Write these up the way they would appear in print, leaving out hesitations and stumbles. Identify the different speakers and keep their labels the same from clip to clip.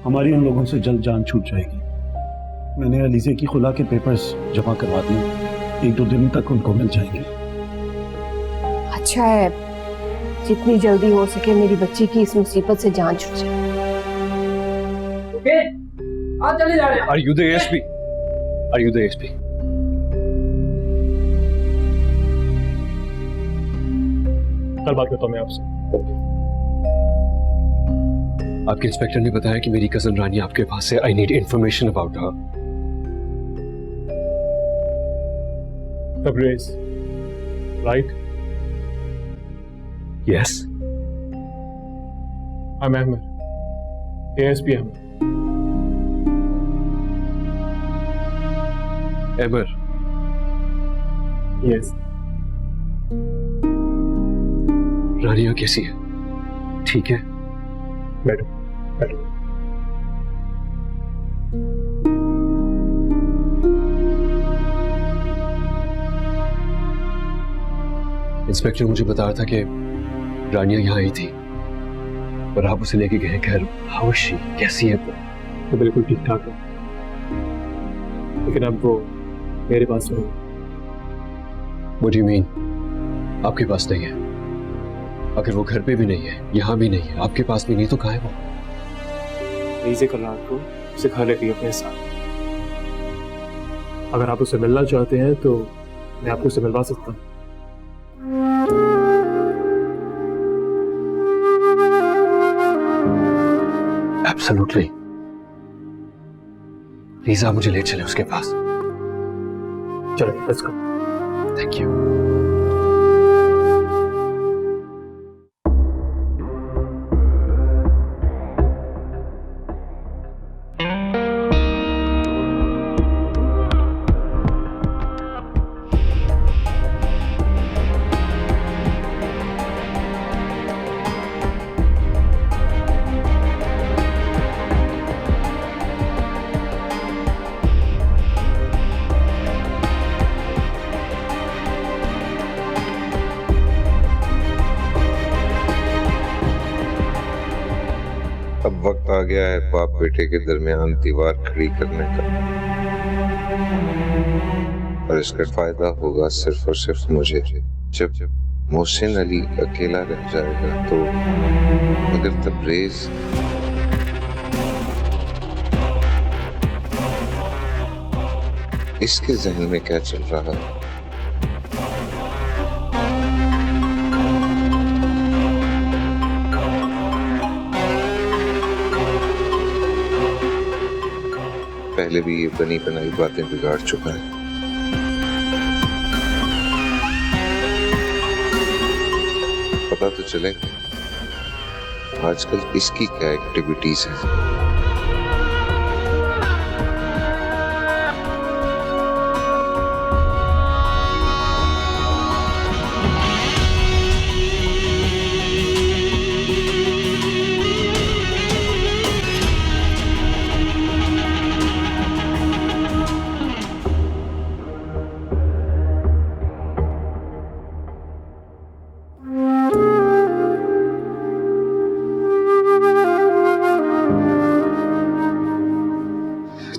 Speaker 1: हमारी उन लोगों से जल्द जान छूट जाएगी। मैंने अलीज़े की खुला के पेपर्स जमा करवा दिए, 1-2 दिन तक उनको मिल जाएंगे।
Speaker 2: अच्छा है, जितनी जल्दी हो सके मेरी बच्ची की इस मुसीबत से जान छूट जाए।
Speaker 3: आज चले जा रहे हैं।
Speaker 4: Are you the ASP? Are you the ASP?
Speaker 3: कल बात करता हूँ मैं आपसे।
Speaker 4: आपके इंस्पेक्टर ने बताया कि मेरी कजन रानी आपके पास है। I need information about her.
Speaker 3: Tabriz, right?
Speaker 4: Yes.
Speaker 3: I'm Ahmed, ASP Ahmed.
Speaker 4: Emmer.
Speaker 3: Yes.
Speaker 4: रानिया कैसी है? ठीक है?
Speaker 3: बैठो, बैठो।
Speaker 4: इंस्पेक्टर मुझे बता रहा था कि रानिया यहाँ आई थी और आप उसे लेके गए घर। How is she? कैसी है वो?
Speaker 3: तो बिल्कुल ठीक ठाक है, लेकिन अब वो मेरे पास नहीं।
Speaker 4: What do you mean? आपके पास नहीं है? अगर वो घर पे भी नहीं है, यहाँ भी नहीं है, आपके पास भी नहीं, तो कहाँ है वो?
Speaker 3: लीज़े कल रात को उसे खाने गई अपने साथ। अगर आप उसे मिलना चाहते हैं तो मैं आपको उसे मिलवा सकता हूँ।
Speaker 4: Absolutely. प्लीज आप मुझे ले चले उसके पास।
Speaker 3: चलो, लेट्स गो।
Speaker 4: Thank you.
Speaker 5: अब वक्त आ गया है बाप बेटे के दरमियान दीवार खड़ी करने का, और इसका फायदा होगा सिर्फ और सिर्फ मुझे। जब मोहसिन अली अकेला रह जाएगा तो मगर तब्रेज इसके जहन में क्या चल रहा है? पहले भी ये बनी बनाई बातें बिगाड़ चुका है। पता तो चलेगा आजकल इसकी क्या एक्टिविटीज है।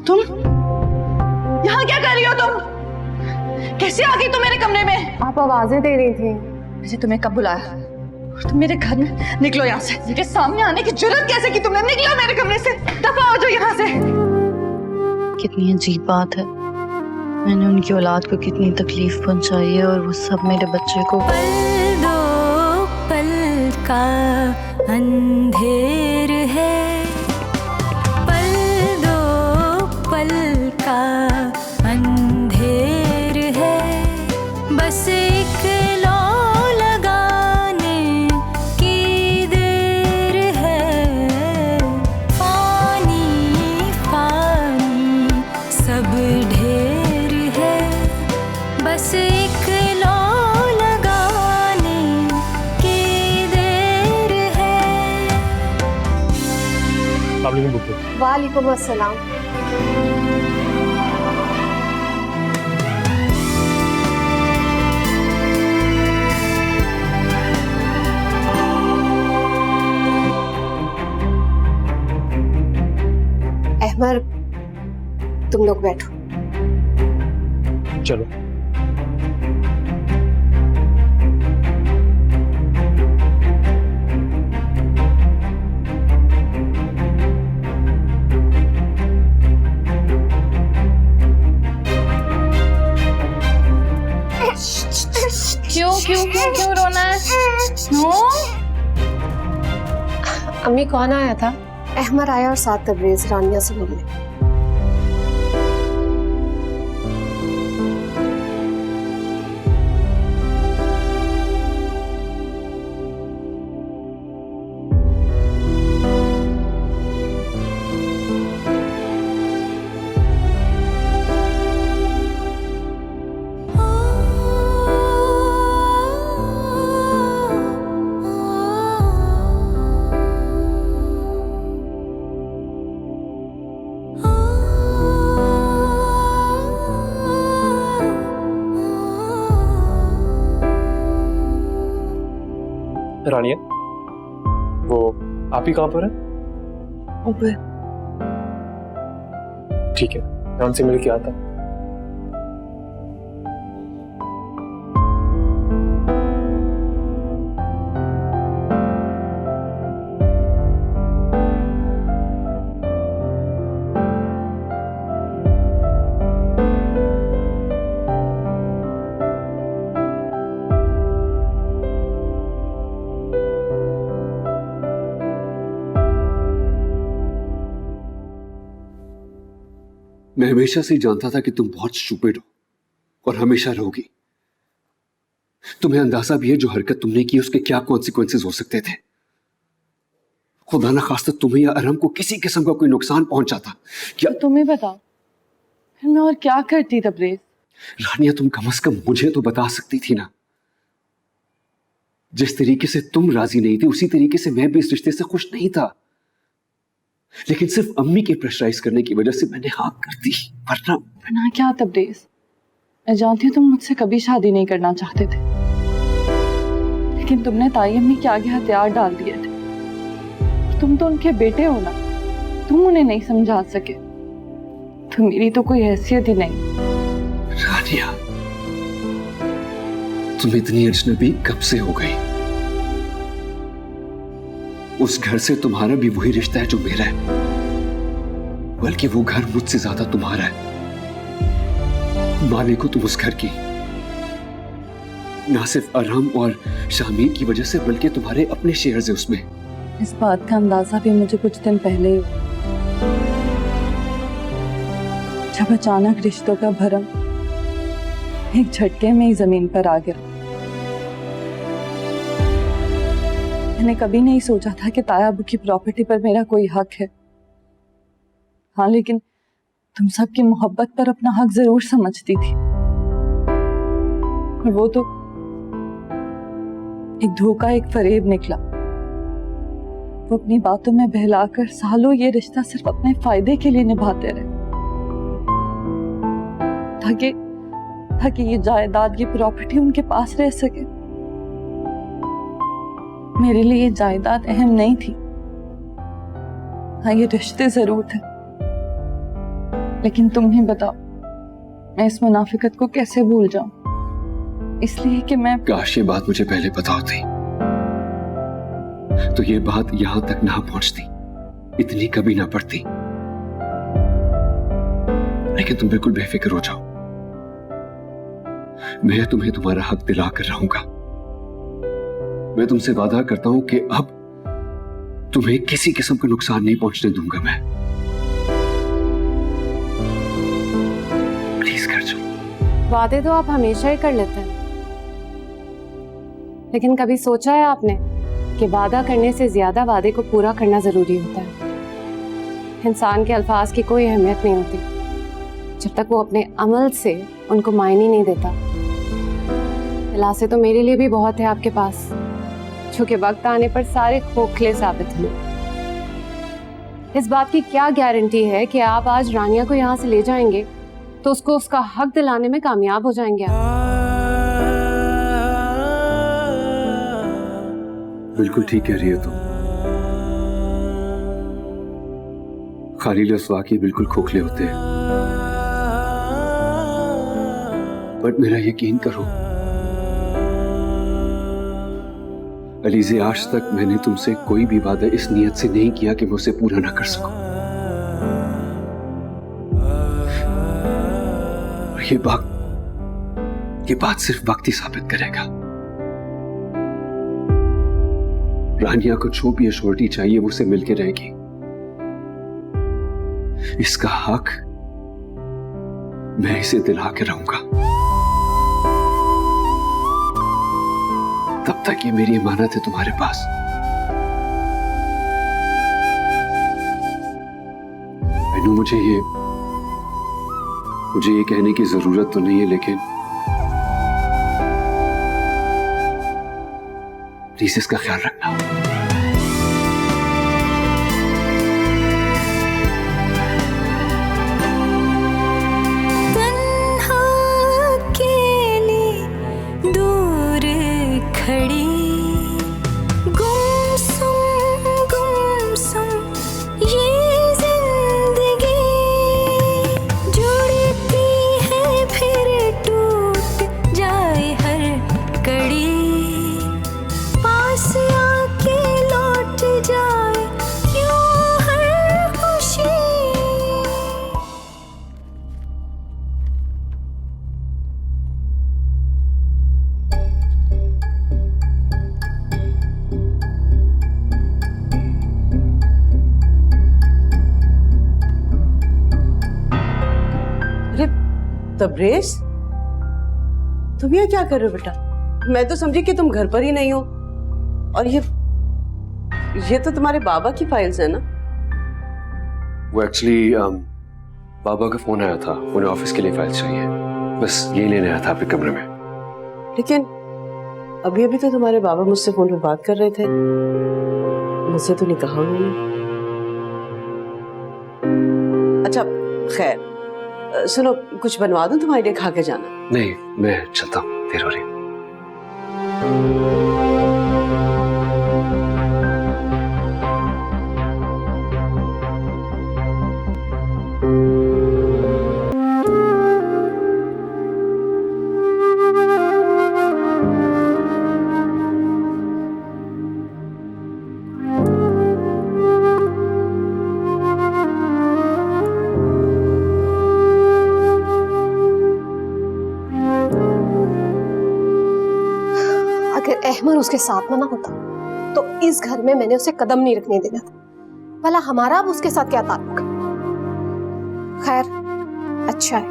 Speaker 6: तुम यहाँ क्या कर रही हो? तुम कैसे आ गई तुम मेरे कमरे में?
Speaker 2: आप आवाजें दे रही थी।
Speaker 6: मुझे तुम्हें कब बुलाया? तुम मेरे घर में निकलो यहाँ से। मेरे सामने आने की जुर्रत कैसे की तुमने? निकलो मेरे कमरे से, दफा हो जाओ यहाँ से।
Speaker 7: कितनी अजीब बात है, मैंने उनकी औलाद को कितनी तकलीफ पहुंचाई है और वो सब मेरे बच्चे को।
Speaker 8: पल दो पल का अंधेर है, पल दो पल का अंधेर है, बस एक लौ लगाने की देर है। पानी पानी सब ढेर है, बस एक लौ लगाने की देर है।
Speaker 2: वालेकुम अस्सलाम। अहमर, तुम लोग बैठो।
Speaker 3: चलो।
Speaker 7: क्यों क्यों क्यों क्यों रोना है? नो।
Speaker 2: अम्मी, कौन आया था? अहमर आया और साथ तबरेज रानिया से मिलने।
Speaker 3: रानिया, वो आप ही कहाँ पर है?
Speaker 7: ऊपर।
Speaker 3: ठीक है, मैं उनसे मिल के आता हूँ।
Speaker 4: मैं हमेशा से जानता था कि तुम बहुत स्टूपिड हो और हमेशा रहोगी। तुम्हें अंदाजा भी है जो हरकत तुमने की उसके क्या कॉन्सिक्वेंसेस हो सकते थे। खुदा ना खास्ता तुम्हें या अरहम को किसी किस्म का कोई नुकसान पहुंचाता क्या?
Speaker 7: तो तुम्हें बताओ, फिर मैं और क्या करती तबरेज?
Speaker 4: रानिया, तुम कम से कम मुझे तो बता सकती थी ना। जिस तरीके से तुम राजी नहीं थी उसी तरीके से मैं भी इस रिश्ते से खुश नहीं था, लेकिन सिर्फ अम्मी के प्रेशराइज करने की वजह से मैंने हाँ कर दी।
Speaker 7: वरना क्या तबरेज, मैं जानती हूँ तुम मुझसे कभी शादी नहीं करना चाहते थे, लेकिन तुमने ताई अम्मी के आगे हथियार डाल दिए थे। तुम तो उनके बेटे हो ना, तुम उन्हें नहीं समझा सके तो मेरी तो कोई हैसियत ही नहीं।
Speaker 4: रानिया, तुम इतनी अजनबी कब से हो गई? उस घर से तुम्हारा भी वही रिश्ता है जो मेरा है, बल्कि वो घर मुझसे ज्यादा तुम्हारा है। मालिक हो तुम उस घर की, ना सिर्फ अरहम और शामीर की वजह से बल्कि तुम्हारे अपने शेयर है उसमें।
Speaker 7: इस बात का अंदाजा भी मुझे कुछ दिन पहले ही हुआ, जब अचानक रिश्तों का भरम एक झटके में ही जमीन पर आ गिरा। मैंने कभी नहीं सोचा था कि ताया अबू की प्रॉपर्टी पर मेरा कोई हक है। हाँ, लेकिन तुम सबकी मोहब्बत पर अपना हक जरूर समझती थी, और वो तो एक धोखा, एक फरेब निकला। वो अपनी बातों में बहलाकर सालों ये रिश्ता सिर्फ अपने फायदे के लिए निभाते रहे, ताकि ये जायदाद, ये प्रॉपर्टी उनके पास रह सके। मेरे लिए ये जायदाद अहम नहीं थी, हाँ ये रिश्ते जरूर थे, लेकिन तुम ही बताओ मैं इस मुनाफिकत को कैसे भूल जाऊं? इसलिए कि मैं
Speaker 4: काश ये बात मुझे पहले पता होती तो ये बात यहां तक ना पहुंचती, इतनी कभी ना पड़ती। लेकिन तुम बिल्कुल बेफिक्र हो जाओ, मैं तुम्हें तुम्हारा हक दिला कर रहूंगा। मैं तुमसे वादा करता हूं कि अब तुम्हें किसी किस्म का नुकसान नहीं पहुंचने दूंगा। मैं प्लीज कर जाओ।
Speaker 2: वादे तो आप हमेशा ही कर लेते हैं, लेकिन कभी सोचा है आपने कि वादा करने से ज्यादा वादे को पूरा करना जरूरी होता है? इंसान के अल्फाज की कोई अहमियत नहीं होती जब तक वो अपने अमल से उनको मायने नहीं देता। दिलासे तो मेरे लिए भी बहुत है आपके पास, जो कि वक्त आने पर सारे खोखले साबित हुए। इस बात की क्या गारंटी है कि आप आज रानिया को यहाँ से ले जाएंगे तो उसको उसका हक दिलाने में कामयाब हो जाएंगे आप?
Speaker 4: बिल्कुल ठीक कह रही है तुम। खालिल उस वाकई बिल्कुल खोखले होते हैं, बट मेरा यकीन करो अलीज़े, आज तक मैंने तुमसे कोई भी वादा इस नियत से नहीं किया कि मैं उसे पूरा ना कर सकूं। और ये बात सिर्फ वक्त ही साबित करेगा। रानिया को जो भी अश्योरिटी चाहिए वो उसे मिलके रहेगी। इसका हक मैं इसे दिला के रहूंगा। तब तक ये मेरी इमानत है तुम्हारे पास। अनु, मुझे ये कहने की जरूरत तो नहीं है, लेकिन प्लीज इसका ख्याल रखना।
Speaker 8: तन्हा अकेली दूर खड़ी गुमसुम ये जिंदगी जुड़ती है फिर टूट जाए हर कड़ी, पास आके लौट जाए क्यों हर खुशी।
Speaker 9: अरे तबरेज, तुम यहाँ क्या कर रहे हो बेटा? मैं तो समझी कि तुम घर पर ही नहीं हो। और ये तो तुम्हारे बाबा की फाइल्स है ना?
Speaker 4: वो एक्चुअली बाबा का फोन आया था, उन्हें ऑफिस के लिए फाइल चाहिए, बस ये लेने आया था आपके कमरे में।
Speaker 9: लेकिन अभी अभी तो तुम्हारे बाबा मुझसे फोन पे बात कर रहे थे, मुझसे तो नहीं कहा उन्होंने। अच्छा खैर, सुनो, कुछ बनवा दूं तुम्हारे लिए, खा के जाना।
Speaker 4: नहीं, मैं चलता हूँ, देर हो रही है।
Speaker 2: अगर अहमद उसके साथ ना होता तो इस घर में मैंने उसे कदम नहीं रखने देना था। भला हमारा अब उसके साथ क्या ताल्लुक? खैर अच्छा है,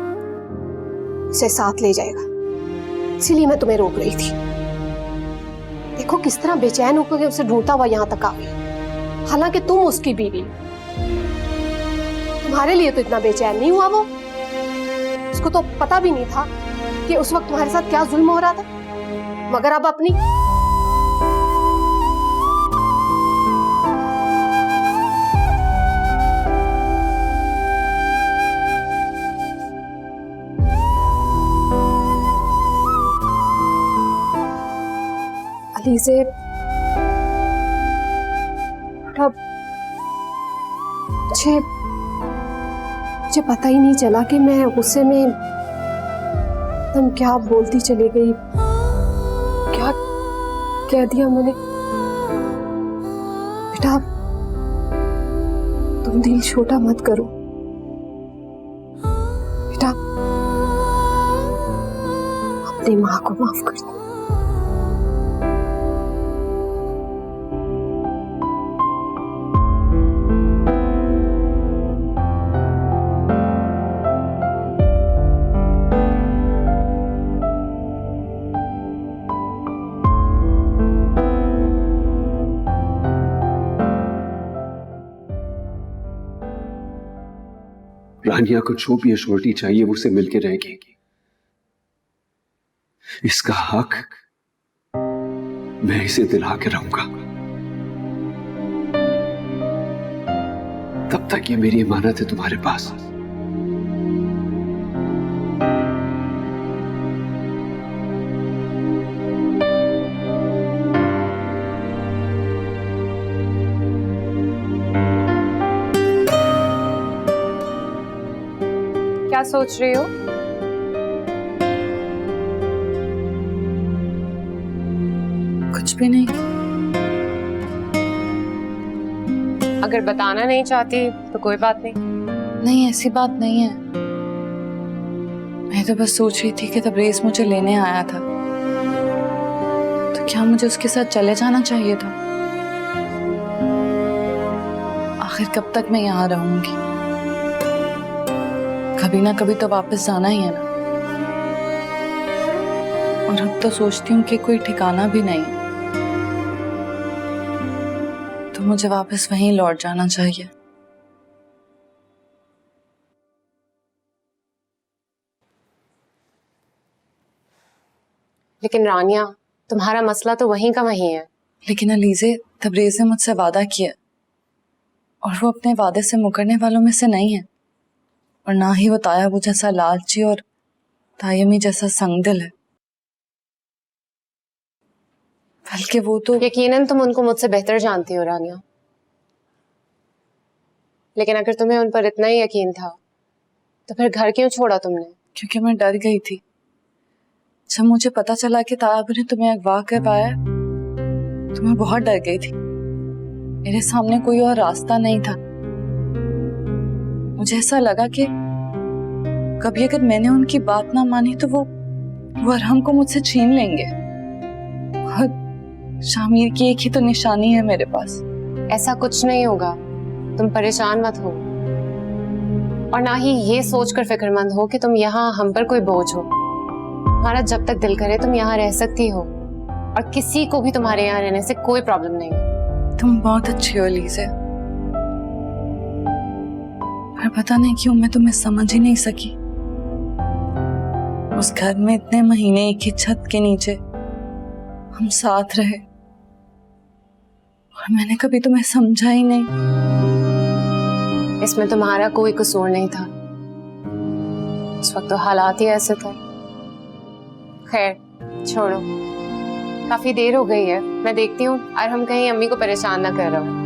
Speaker 2: उसे साथ ले जाएगा, इसीलिए मैं तुम्हें रोक रही थी। देखो किस तरह बेचैन होकर उसे ढूंढता हुआ यहाँ तक आ गई, हालांकि तुम उसकी बीवी हो। तुम्हारे लिए तो इतना बेचैन नहीं हुआ वो, उसको तो पता भी नहीं था कि उस वक्त तुम्हारे साथ क्या जुल्म हो रहा था। मगर अब अपनी अलीज़े, मुझे पता ही नहीं चला कि मैं गुस्से में तुम क्या बोलती चली गई, क्या कह दिया मैंने। बेटा तुम दिल छोटा मत करो बेटा, अपनी माँ को माफ कर दो।
Speaker 4: रानिया को जो भी अश्योरिटी चाहिए वो उसे मिलके रहेगी। इसका हक मैं इसे दिला के रहूंगा। तब तक ये मेरी इमानत है तुम्हारे पास।
Speaker 2: क्या सोच रही हो?
Speaker 7: कुछ भी नहीं।
Speaker 2: अगर बताना नहीं चाहती तो कोई बात नहीं।
Speaker 7: नहीं, ऐसी बात नहीं है। मैं तो बस सोच रही थी कि तबरेज़ मुझे लेने आया था, तो क्या मुझे उसके साथ चले जाना चाहिए था? आखिर कब तक मैं यहाँ रहूंगी? कभी ना कभी तो वापस जाना ही है ना। और अब तो सोचती हूँ कि कोई ठिकाना भी नहीं, तो मुझे वापस वहीं लौट जाना चाहिए।
Speaker 2: लेकिन रानिया, तुम्हारा मसला तो वहीं का वहीं है।
Speaker 7: लेकिन अलीज़े, तबरेज़ ने मुझसे वादा किया और वो अपने वादे से मुकरने वालों में से नहीं है। और ना ही वो तायाबू जैसा लालची और तायमी जैसा संगदिल है, बल्कि वो तो
Speaker 2: यकीनन तुम उनको मुझसे बेहतर जानती हो रानिया। लेकिन अगर तुम्हें उन पर इतना ही यकीन था तो फिर घर क्यों छोड़ा तुमने?
Speaker 7: क्योंकि मैं डर गई थी। जब मुझे पता चला कि तायाबू ने तुम्हें अगवा करवाया तो मैं बहुत डर गई थी। मेरे सामने कोई और रास्ता नहीं था। मुझे ऐसा लगा कि कभी अगर मैंने उनकी बात ना मानी तो वो अरहम को मुझसे छीन लेंगे। और शामिर की एक ही तो निशानी है मेरे पास।
Speaker 2: ऐसा कुछ नहीं होगा, तुम परेशान मत हो। और ना ही ये सोचकर फिक्रमंद हो कि तुम यहाँ हम पर कोई बोझ हो। तुम्हारा जब तक दिल करे तुम यहाँ रह सकती हो, और किसी को भी तुम्हारे यहाँ रहने से कोई प्रॉब्लम नहीं है।
Speaker 7: तुम बहुत अच्छी हो लीज़े, पर पता नहीं क्यों मैं तुम्हें समझ ही नहीं सकी। उस घर में इतने महीने एक ही छत के नीचे हम साथ रहे और मैंने कभी तुम्हें समझा ही नहीं।
Speaker 2: इसमें तुम्हारा कोई कसूर नहीं था। उस वक्त तो हालात ही ऐसे थे। खैर छोड़ो, काफी देर हो गई है, मैं देखती हूँ और हम कहीं अम्मी को परेशान ना कर रहा हूँ।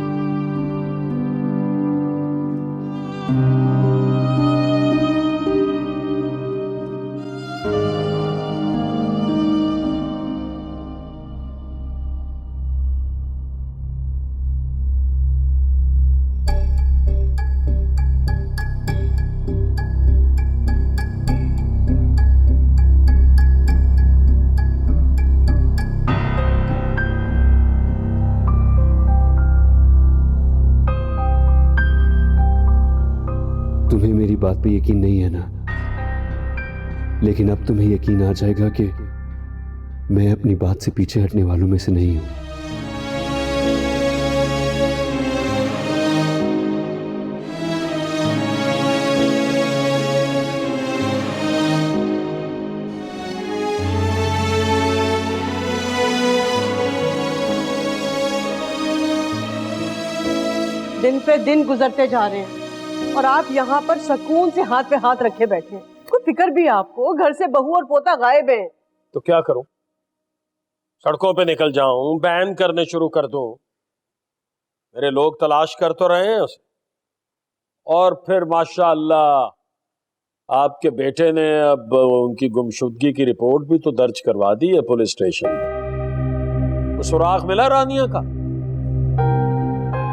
Speaker 4: तुम्हें मेरी बात पे यकीन नहीं है ना? लेकिन अब तुम्हें यकीन आ जाएगा कि मैं अपनी बात से पीछे हटने वालों में से नहीं हूं।
Speaker 9: दिन पे दिन गुजरते जा रहे हैं और आप यहाँ पर सुकून से हाथ पे हाथ रखे बैठे हैं। कोई फिक्र भी है आपको? घर से बहू और पोता गायब है।
Speaker 10: तो क्या करूं? सड़कों पे निकल जाऊं, बैन करने शुरू कर दूं? मेरे लोग तलाश कर तो रहे हैं उसे। और फिर माशाअल्लाह आपके बेटे ने अब उनकी गुमशुदगी की रिपोर्ट भी तो दर्ज करवा दी है पुलिस स्टेशन में। तो सुराग मिला रानिया का?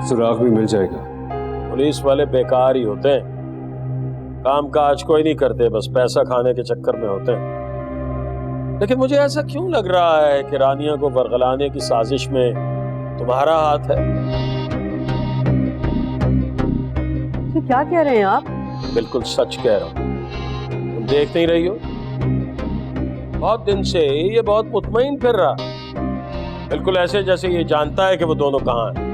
Speaker 4: सुराग भी मिल जाएगा।
Speaker 10: पुलिस वाले बेकार ही होते हैं, काम काज कोई नहीं करते, बस पैसा खाने के चक्कर में होते हैं। लेकिन मुझे ऐसा क्यों लग रहा है कि रानिया को बरगलाने की साजिश में तुम्हारा हाथ है?
Speaker 9: तो क्या कह रहे हैं आप?
Speaker 10: बिल्कुल सच कह रहा हूं। तुम देख नहीं रही हो, बहुत दिन से ये बहुत मुतमईन फिर रहा, बिल्कुल ऐसे जैसे ये जानता है कि वो दोनों कहाँ हैं।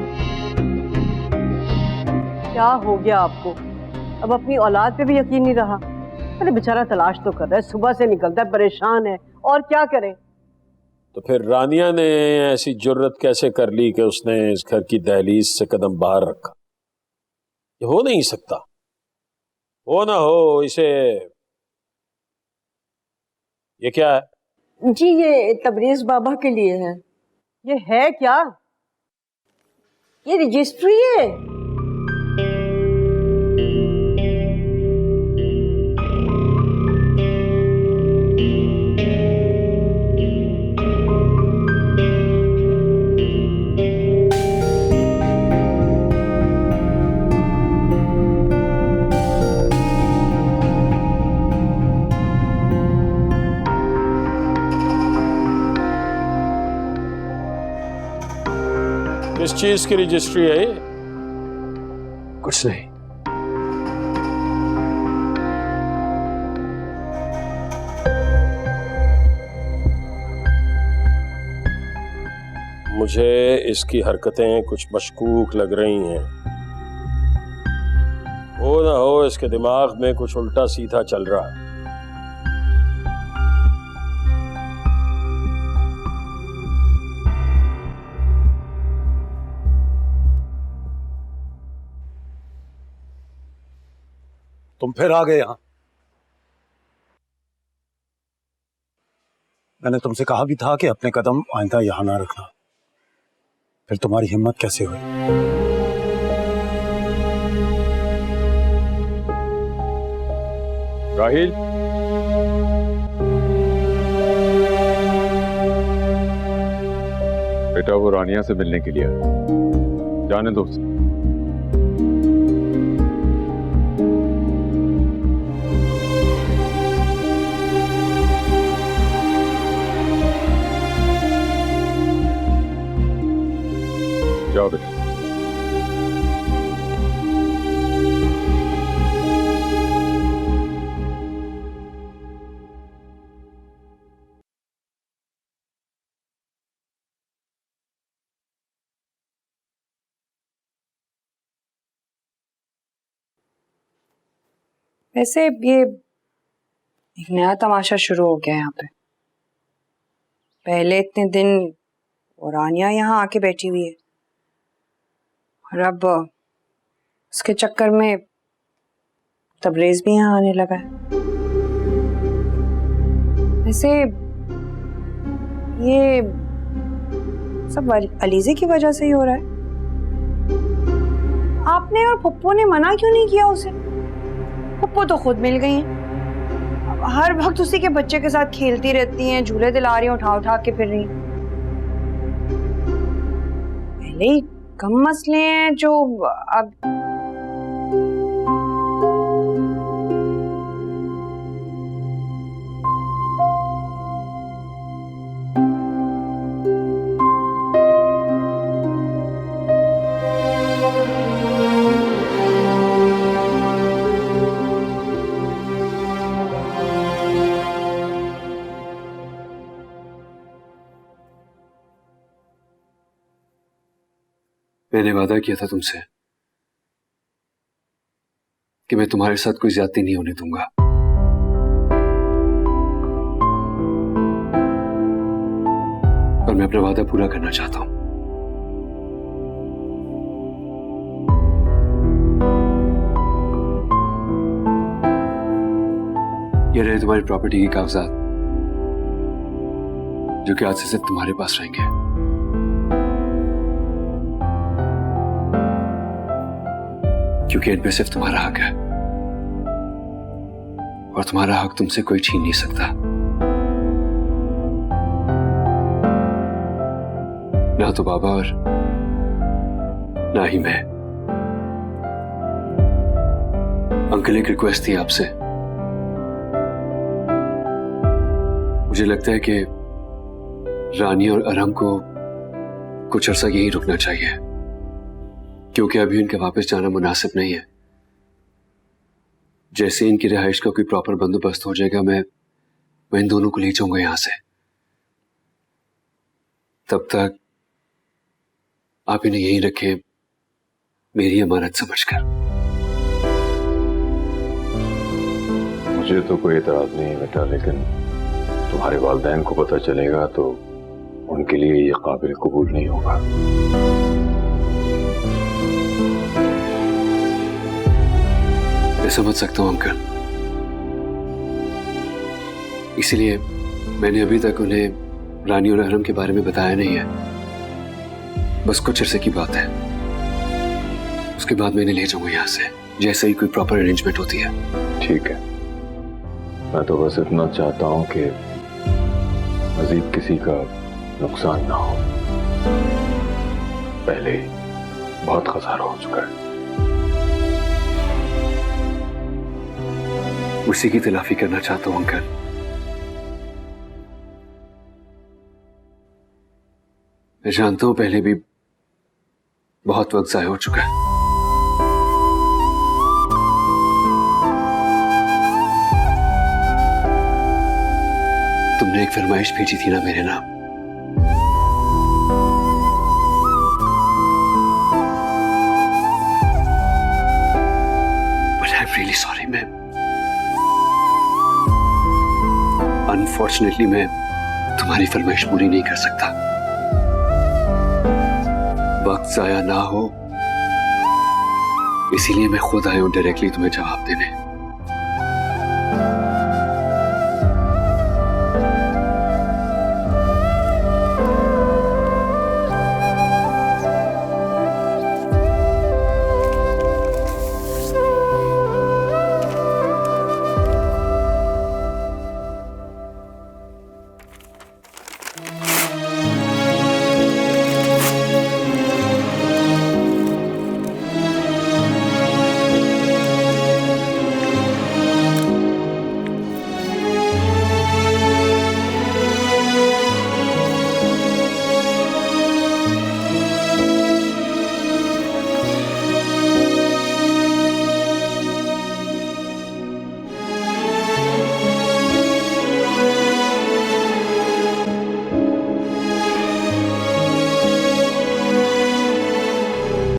Speaker 9: क्या हो गया आपको? अब अपनी औलाद पे भी यकीन नहीं रहा? अरे बेचारा तलाश तो कर रहा है, सुबह से निकलता है, परेशान है, और क्या करे?
Speaker 10: तो फिर रानिया ने ऐसी जुर्रत कैसे कर ली कि उसने इस घर की दहलीज से कदम बाहर रखा? ये हो नहीं सकता। हो ना हो इसे। ये क्या है?
Speaker 9: जी ये तबरेज बाबा के लिए है। ये है क्या? ये रजिस्ट्री है।
Speaker 10: किस चीज की रजिस्ट्री है ये?
Speaker 3: कुछ नहीं।
Speaker 10: मुझे इसकी हरकतें कुछ मशकूक लग रही हैं। हो ना हो इसके दिमाग में कुछ उल्टा सीधा चल रहा है।
Speaker 1: तुम फिर आ गए यहाँ। मैंने तुमसे कहा भी था कि अपने कदम आइंदा यहाँ ना रखना। फिर तुम्हारी हिम्मत कैसे हुई?
Speaker 11: राहिल, बेटा वो रानिया से मिलने के लिए आया। जाने दो उसे। जाओ बेटा।
Speaker 12: वैसे ये एक नया तमाशा शुरू हो गया यहाँ पे। पहले इतने दिन वो रानिया यहाँ आके बैठी हुई है और अब उसके चक्कर में तबरेज भी यहाँ आने लगा है। वैसे ये सब अलीजे की वजह से ही हो रहा है। आपने और पप्पू ने मना क्यों नहीं किया उसे? पप्पू तो खुद मिल गई हैं, हर वक्त उसी के बच्चे के साथ खेलती रहती हैं, झूले दिला रही हैं, उठा उठा के फिर रही। पहले ही कम मसले हैं जो अब
Speaker 4: मैंने वादा किया था तुमसे कि मैं तुम्हारे साथ कोई ज्यादती नहीं होने दूंगा। और मैं अपना वादा पूरा करना चाहता हूं। ये रहे तुम्हारी प्रॉपर्टी के कागजात, जो कि आज से सिर्फ तुम्हारे पास रहेंगे। क्योंकि इन पे सिर्फ तुम्हारा हक है और तुम्हारा हक तुमसे कोई छीन नहीं सकता। ना तो बाबा और ना ही मैं। अंकल, एक रिक्वेस्ट थी आपसे। मुझे लगता है कि रानी और अरहम को कुछ अर्सा यहीं रुकना चाहिए, क्योंकि अभी इनके वापस जाना मुनासिब नहीं है। जैसे इनकी रिहाइश का कोई प्रॉपर बंदोबस्त हो जाएगा, मैं इन दोनों को ले जाऊंगा यहां से। तब तक आप इन्हें यहीं रखें, मेरी अमानत समझकर।
Speaker 11: मुझे तो कोई एतराज नहीं है बेटा, लेकिन तुम्हारे वालिदैन को पता चलेगा तो उनके लिए ये काबिल कबूल नहीं होगा।
Speaker 4: मैं समझ सकता हूं अंकल, इसीलिए मैंने अभी तक उन्हें रानी और अहरम के बारे में बताया नहीं है। बस कुछ अरसे की बात है, उसके बाद मैं इन्हें ले जाऊंगा यहां से, जैसे ही कोई प्रॉपर अरेंजमेंट होती है।
Speaker 11: ठीक है, मैं तो बस इतना चाहता हूं कि मजीद किसी का नुकसान ना हो। पहले ही बहुत खसारा हो चुका है।
Speaker 4: उसी की तलाफी करना चाहता हूं अंकल। मैं जानता हूं पहले भी बहुत वक्त जाया हो चुका है। तुमने एक फरमाइश भेजी थी ना मेरे नाम, but I am really sorry ma'am. Unfortunately मैं तुम्हारी फरमाइश पूरी नहीं कर सकता। वक्त जाया ना हो इसीलिए मैं खुद आया हूं डायरेक्टली तुम्हें जवाब देने।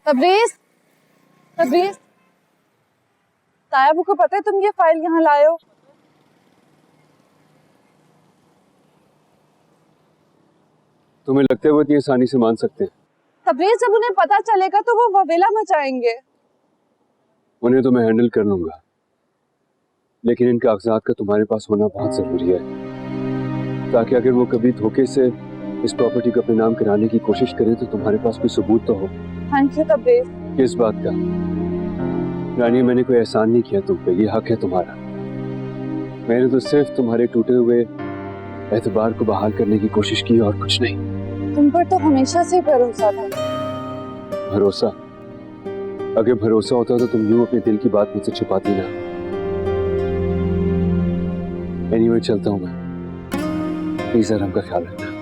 Speaker 7: तबरेज, तबरेज, तायाबू को पता है तुम ये फाइल यहाँ लाए हो?
Speaker 4: तुम्हें लगता है वो इतनी आसानी से मान सकते हैं?
Speaker 7: तबरेज, जब उन्हें पता चलेगा तो वो ववेला मचाएंगे।
Speaker 4: उन्हें तो मैं हैंडल कर लूंगा, लेकिन इन कागजात का तुम्हारे पास होना बहुत जरूरी है, ताकि अगर वो कभी धोखे से इस प्रॉपर्टी को अपने नाम कराने की कोशिश करें तो तुम्हारे पास कोई सबूत तो हो।
Speaker 7: Thank you Tabrez.
Speaker 4: किस बात का? रानी, मैंने कोई एहसान नहीं किया तुम पे, ये हक है तुम्हारा। मैंने तो सिर्फ तुम्हारे टूटे हुए एतबार को बहाल करने की कोशिश की और कुछ नहीं।
Speaker 7: तुम पर तो हमेशा से भरोसा था।
Speaker 4: भरोसा? अगर भरोसा होता तो तुम यूं अपने दिल की बात मुझसे छुपाती ना। एनीवे, चलता हूं मैं। प्लीज आराम का ख्याल रखना।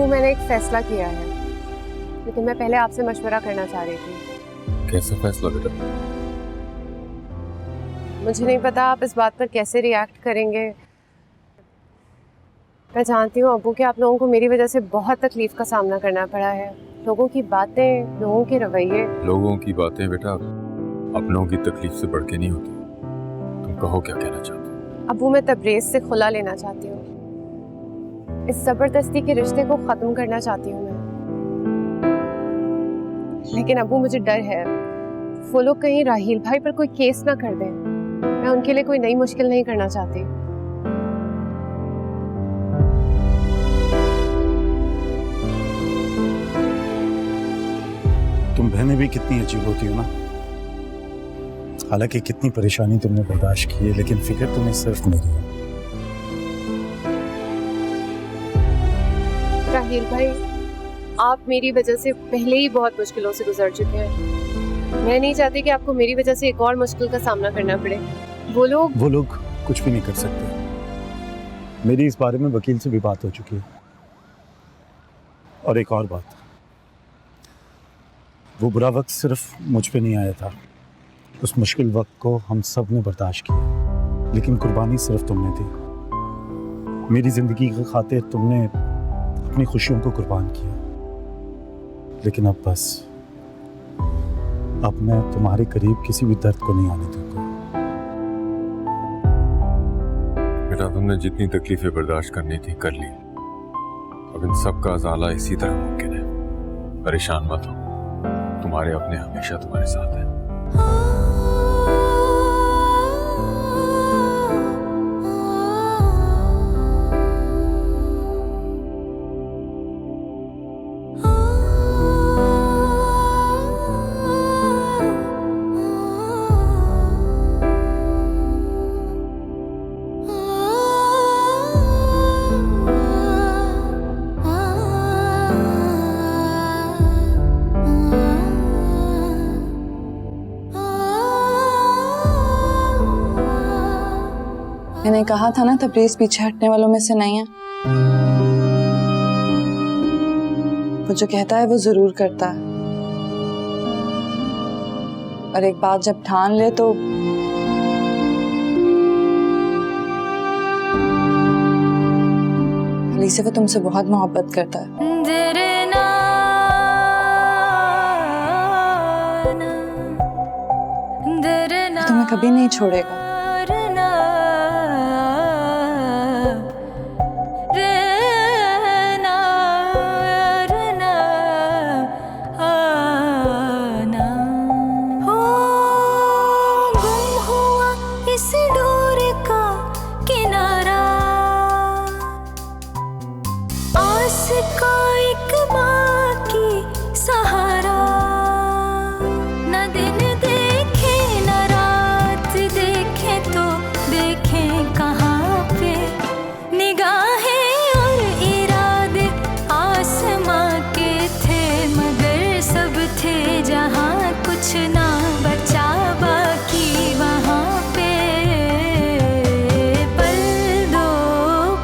Speaker 2: मैंने एक फैसला किया है, लेकिन मैं पहले आपसे मशवरा करना चाह रही थी।
Speaker 11: कैसा फैसला बेटा?
Speaker 2: मुझे नहीं पता आप इस बात पर कैसे रिएक्ट करेंगे। मैं जानती हूँ अब्बू कि आप लोगों को मेरी वजह से बहुत तकलीफ का सामना करना पड़ा है। लोगों की बातें, लोगों के रवैये।
Speaker 11: लोगों की बातें बेटा अपनों की तकलीफ से बढ़ के नहीं होती। तुम कहो क्या कहना चाहते हो?
Speaker 2: अब्बू, मैं तबरेज से खुला लेना चाहती हूँ। इस जबरदस्ती के रिश्ते को खत्म करना चाहती हूँ मैं। लेकिन अब्बू, मुझे डर है वो लोग कहीं राहील भाई पर कोई केस ना कर दें। मैं उनके लिए कोई नई मुश्किल नहीं करना चाहती।
Speaker 1: तुम बहनें भी कितनी अजीब होती हो ना। हालांकि कितनी परेशानी तुमने बर्दाश्त की है, लेकिन फिक्र तुम्हें सिर्फ मेरी है।
Speaker 2: राहील भाई, आप मेरी वजह से पहले ही बहुत मुश्किलों से गुजर चुके हैं। मैं नहीं चाहती कि आपको मेरी वजह से एक और मुश्किल का सामना करना पड़े। वो लोग
Speaker 1: कुछ भी नहीं कर सकते। मेरी इस बारे में वकील से भी बात हो चुकी है। और एक और बात, वो बुरा वक्त सिर्फ मुझ पे नहीं आया था, उस मुश्किल वक्त को हम सब ने बर्दाश्त किया, लेकिन कुर्बानी सिर्फ तुमने दी। मेरी जिंदगी की खातिर तुमने अपनी खुशियों को कुर्बान किया, लेकिन अब बस, अब मैं तुम्हारे करीब किसी भी दर्द को नहीं आने दूंगा।
Speaker 11: बेटा, तुमने जितनी तकलीफें बर्दाश्त करनी थी कर ली। अब इन सब का अजाला इसी तरह मुमकिन है। परेशान मत हो, तुम्हारे अपने हमेशा तुम्हारे साथ हैं।
Speaker 7: मैंने कहा था ना, तबरेज पीछे हटने वालों में से नहीं है। वो जो कहता है वो जरूर करता है, और एक बात जब ठान ले तो अली से वो तुमसे बहुत मोहब्बत करता है। तुम्हें कभी नहीं छोड़ेगा।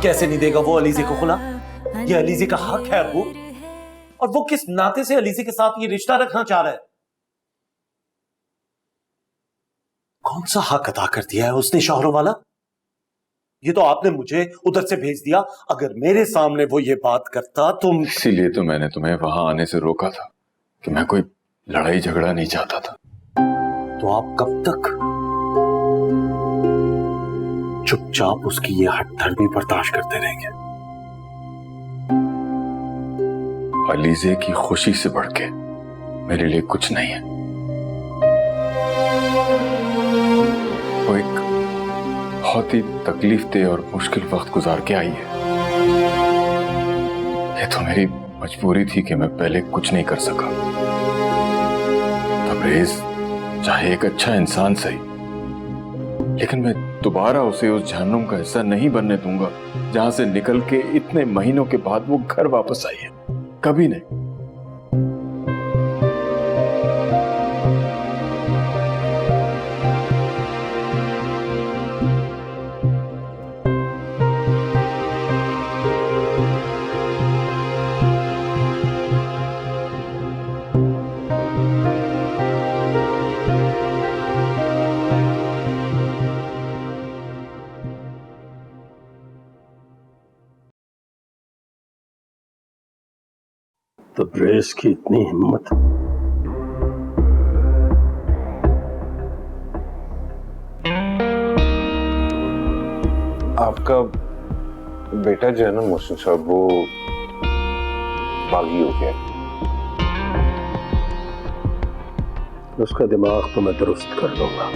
Speaker 10: कैसे नहीं देगा वो अलीज़े को खुला? ये अलीज़े का हक है वो, और वो किस नाते से अलीज़े के साथ ये रिश्ता रखना चाह रहा है? कौन सा हक अदा कर दिया है उसने शौहरों वाला? ये तो आपने मुझे उधर से भेज दिया। अगर मेरे सामने वो ये बात करता तो
Speaker 11: इसीलिए तो मैंने तुम्हें वहां आने से रोका था कि मैं कोई लड़ाई झगड़ा नहीं चाहता था।
Speaker 10: तो आप कब तक चुपचाप उसकी ये हठधर्मी बर्दाश्त करते रहेंगे?
Speaker 11: अलीज़े की खुशी से बढ़ के मेरे लिए कुछ नहीं है। वो एक बहुत ही तकलीफदेह और मुश्किल वक्त गुजार के आई है। ये तो मेरी मजबूरी थी कि मैं पहले कुछ नहीं कर सका। तबरेज चाहे एक अच्छा इंसान सही, लेकिन मैं दोबारा उसे उस जहन्नुम का हिस्सा नहीं बनने दूंगा जहां से निकल के इतने महीनों के बाद वो घर वापस आई है। कभी नहीं।
Speaker 10: तबरेज की इतनी हिम्मत!
Speaker 5: आपका बेटा जो है ना मोहसिन साहब, वो बागी हो गया।
Speaker 10: उसका दिमाग तो मैं दुरुस्त कर लूंगा।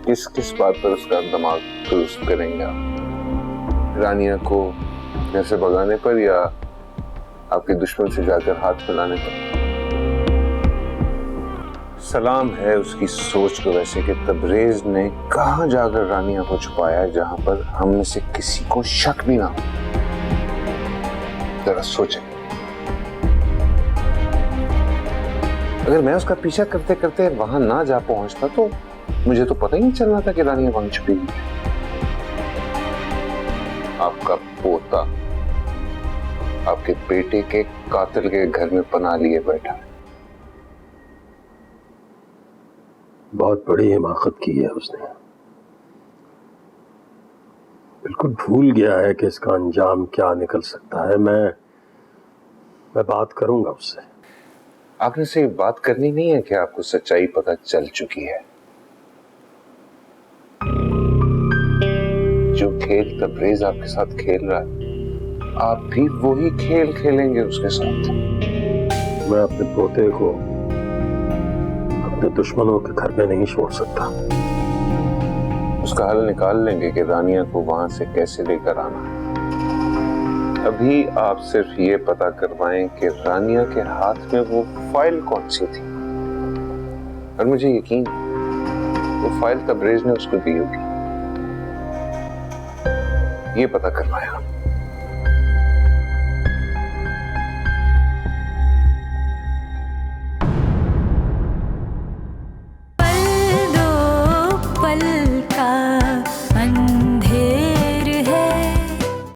Speaker 5: किस बात पर उसका दिमाग दुरुस्त करेंगे आप? रानिया को घर से भगाने पर या आपके दुश्मन से जाकर हाथ मिलाने पर? सलाम है उसकी सोच को वैसे कि तबरेज ने कहां जाकर रानिया को छुपाया है जहां पर हम में से किसी को शक भी ना हो। जरा सोचें, अगर मैं उसका पीछा करते करते वहां ना जा पहुंचता तो मुझे तो पता ही नहीं चलना था कि रानिया वहां छुपी हुई है। आपका पोता आपके बेटे के कातिल के घर में पनाह लिए बैठा है।
Speaker 10: बहुत बड़ी हिमाकत की है उसने। बिल्कुल भूल गया है कि इसका अंजाम क्या निकल सकता है। मैं बात करूंगा उससे।
Speaker 5: आपने से बात करनी नहीं है कि आपको सच्चाई पता चल चुकी है। जो खेल तबरेज आपके साथ खेल रहा है, आप भी वही खेल खेलेंगे उसके साथ।
Speaker 10: मैं अपने पोते को अपने दुश्मनों के घर में नहीं छोड़ सकता।
Speaker 5: उसका हल निकाल लेंगे कि रानिया को वहां से कैसे लेकर आना है। अभी आप सिर्फ ये पता करवाएं कि रानिया के हाथ में वो फाइल कौन सी थी, और मुझे यकीन वो फाइल तबरेज ने उसको दी होगी। ये पता करवाएं आप।